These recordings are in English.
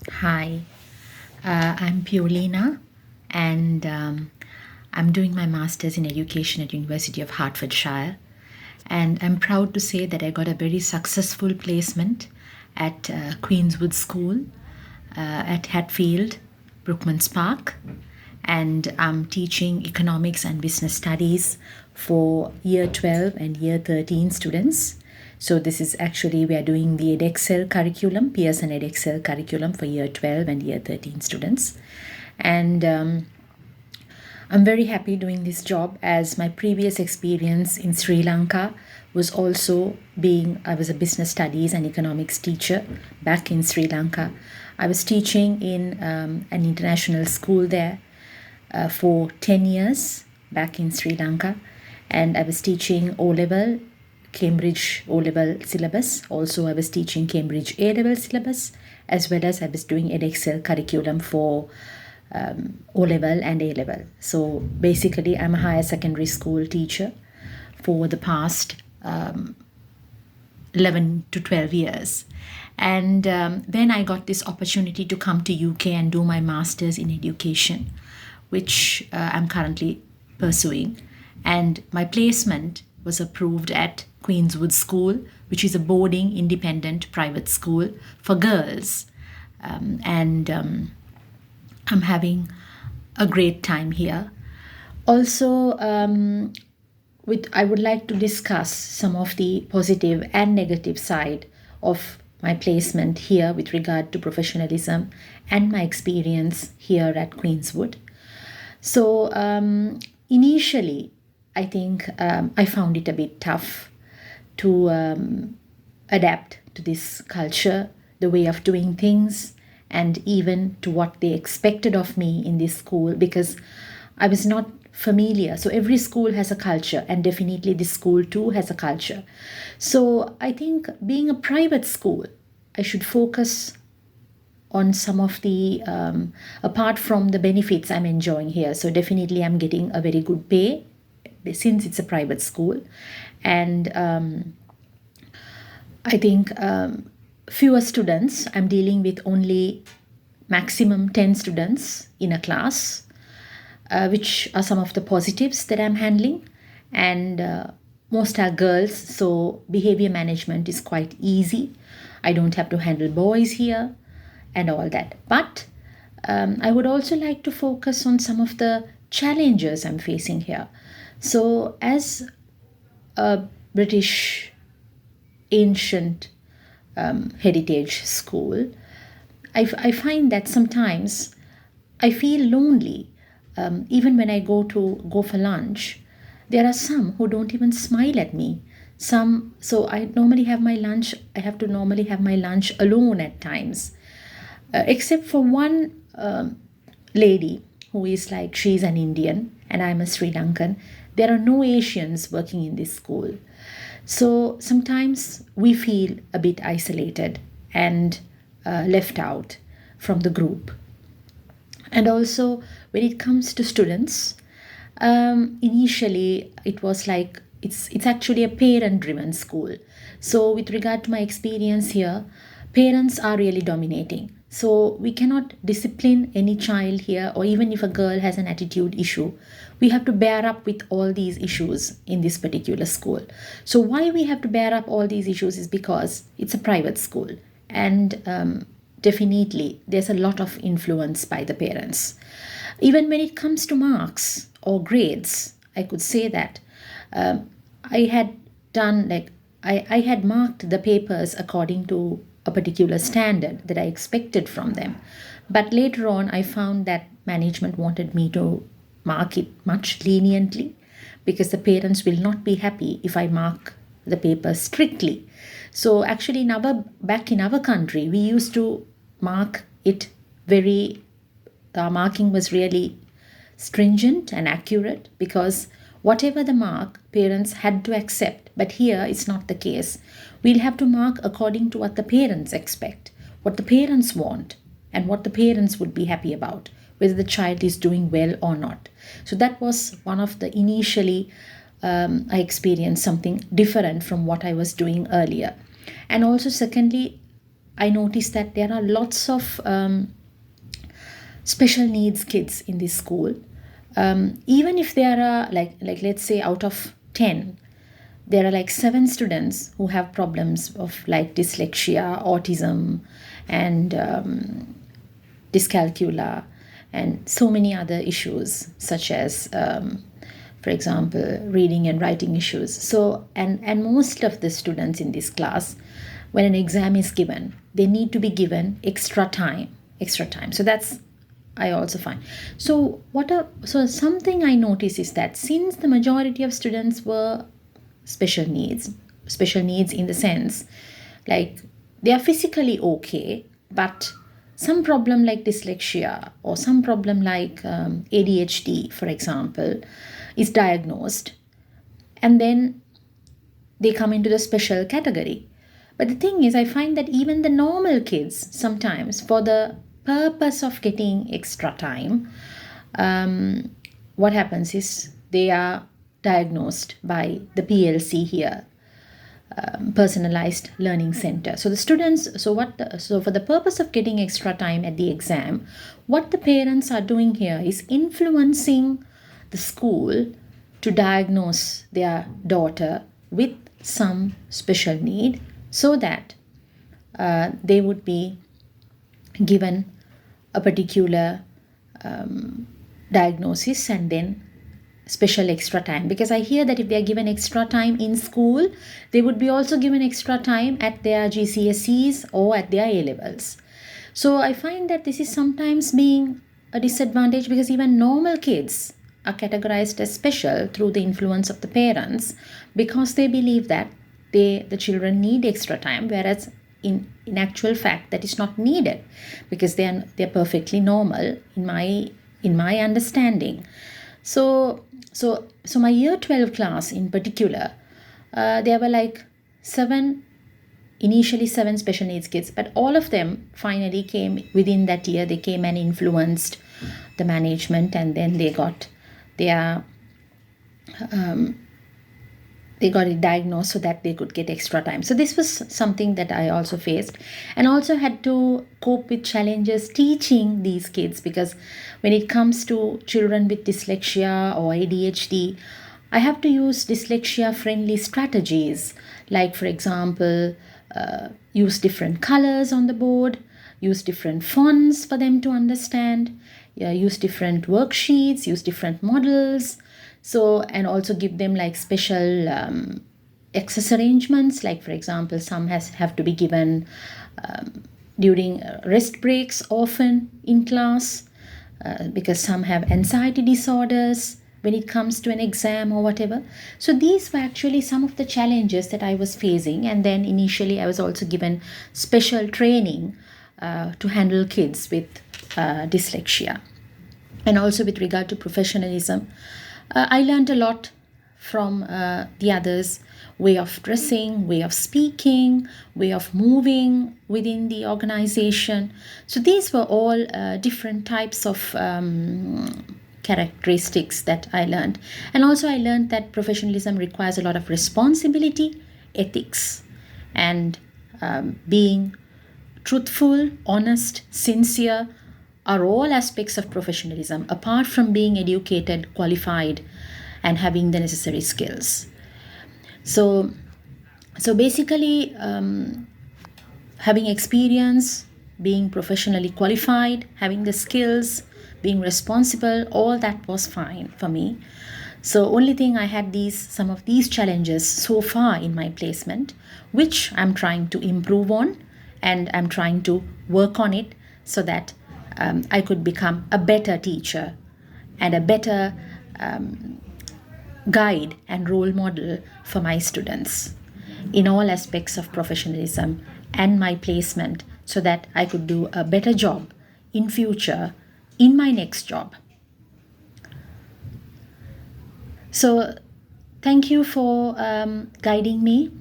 Hi, I'm Piolina, and I'm doing my master's in education at University of Hertfordshire. And I'm proud to say that I got a very successful placement at Queenswood School at Hatfield, Brookmans Park, and I'm teaching economics and business studies for year 12 and year 13 students. So this is actually, we are doing the edXL curriculum, Pearson edXL curriculum for year 12 and year 13 students. And I'm very happy doing this job as my previous experience in Sri Lanka was also I was a business studies and economics teacher back in Sri Lanka. I was teaching in an international school there for 10 years back in Sri Lanka, and I was teaching O level, Cambridge O level syllabus. Also, I was teaching Cambridge A level syllabus, as well as I was doing edXL curriculum for O level and A level. So basically, I'm a higher secondary school teacher for the past 11 to 12 years. And then I got this opportunity to come to UK and do my master's in education, which I'm currently pursuing. And my placement was approved at Queenswood School, which is a boarding independent private school for girls. And I'm having a great time here. Also, I would like to discuss some of the positive and negative side of my placement here with regard to professionalism and my experience here at Queenswood. So, initially, I think I found it a bit tough to adapt to this culture, the way of doing things, and even to what they expected of me in this school because I was not familiar. So every school has a culture, and definitely this school too has a culture. So I think being a private school, I should focus on some of the apart from the benefits I'm enjoying here. So definitely I'm getting a very good pay since it's a private school, and I think fewer students. I'm dealing with only maximum 10 students in a class, which are some of the positives that I'm handling. And most are girls, so behavior management is quite easy. I don't have to handle boys here and all that. But I would also like to focus on some of the challenges I'm facing here. So, as a British ancient heritage school, I find that sometimes I feel lonely. Even when I go for lunch, there are some who don't even smile at me. So I normally have my lunch. I have to normally have my lunch alone at times, except for one lady who is like she's an Indian and I'm a Sri Lankan. There are no Asians working in this school. So sometimes we feel a bit isolated and left out from the group. And also, when it comes to students, initially it was like it's actually a parent-driven school. So, with regard to my experience here, parents are really dominating. So, we cannot discipline any child here, or even if a girl has an attitude issue, we have to bear up with all these issues in this particular school. So, why we have to bear up all these issues is because it's a private school, and definitely there's a lot of influence by the parents. Even when it comes to marks or grades, I could say that I had done like I had marked the papers according to a particular standard that I expected from them. But later on, I found that management wanted me to mark it much leniently because the parents will not be happy if I mark the paper strictly. So actually, back in our country, we used to mark it very. The marking was really stringent and accurate because whatever the mark, parents had to accept. But here it's not the case. We'll have to mark according to what the parents expect, what the parents want, and what the parents would be happy about, whether the child is doing well or not. So that was one of the initially I experienced something different from what I was doing earlier. And also, secondly, I noticed that there are lots of special needs kids in this school. Even if there are like let's say out of 10, there are like 7 students who have problems of like dyslexia, autism, and dyscalculia, and so many other issues such as for example reading and writing issues. So and most of the students in this class, when an exam is given, they need to be given extra time. So that's I also find. So something I notice is that since the majority of students were special needs in the sense like they are physically okay, but some problem like dyslexia or some problem like ADHD, for example, is diagnosed, and then they come into the special category. But the thing is, I find that even the normal kids sometimes, for the purpose of getting extra time, what happens is they are diagnosed by the PLC here, personalized learning center. So the students, so for the purpose of getting extra time at the exam, what the parents are doing here is influencing the school to diagnose their daughter with some special need so that they would be given a particular diagnosis and then special extra time. Because I hear that if they are given extra time in school, they would be also given extra time at their GCSEs or at their A levels. So I find that this is sometimes being a disadvantage, because even normal kids are categorized as special through the influence of the parents, because they believe that the children need extra time, whereas in actual fact that is not needed, because they're perfectly normal in my understanding. So my year 12 class in particular, there were like initially 7 special needs kids, but all of them finally came within that year. They came and influenced the management, and then they got it diagnosed so that they could get extra time. So this was something that I also faced, and also had to cope with challenges teaching these kids, because when it comes to children with dyslexia or ADHD, I have to use dyslexia friendly strategies, like for example, use different colors on the board, use different fonts for them to understand, use different worksheets, use different models. So, and also give them like special access arrangements, like for example, some have to be given during rest breaks often in class, because some have anxiety disorders when it comes to an exam or whatever. So these were actually some of the challenges that I was facing. And then initially I was also given special training to handle kids with dyslexia. And also with regard to professionalism, I learned a lot from the others: way of dressing, way of speaking, way of moving within the organization. So these were all different types of characteristics that I learned. And also I learned that professionalism requires a lot of responsibility, ethics, and being truthful, honest, sincere are all aspects of professionalism, apart from being educated, qualified, and having the necessary skills. So basically, having experience, being professionally qualified, having the skills, being responsible, all that was fine for me. So only thing I had some of these challenges so far in my placement, which I'm trying to improve on, and I'm trying to work on it so that I could become a better teacher and a better guide and role model for my students in all aspects of professionalism and my placement, so that I could do a better job in future in my next job. So thank you for guiding me,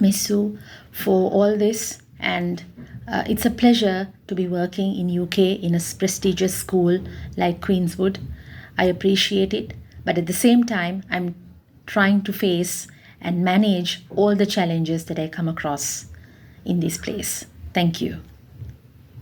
Miss Sue, for all this. And it's a pleasure to be working in UK in a prestigious school like Queenswood. I appreciate it, but at the same time, I'm trying to face and manage all the challenges that I come across in this place. Thank you.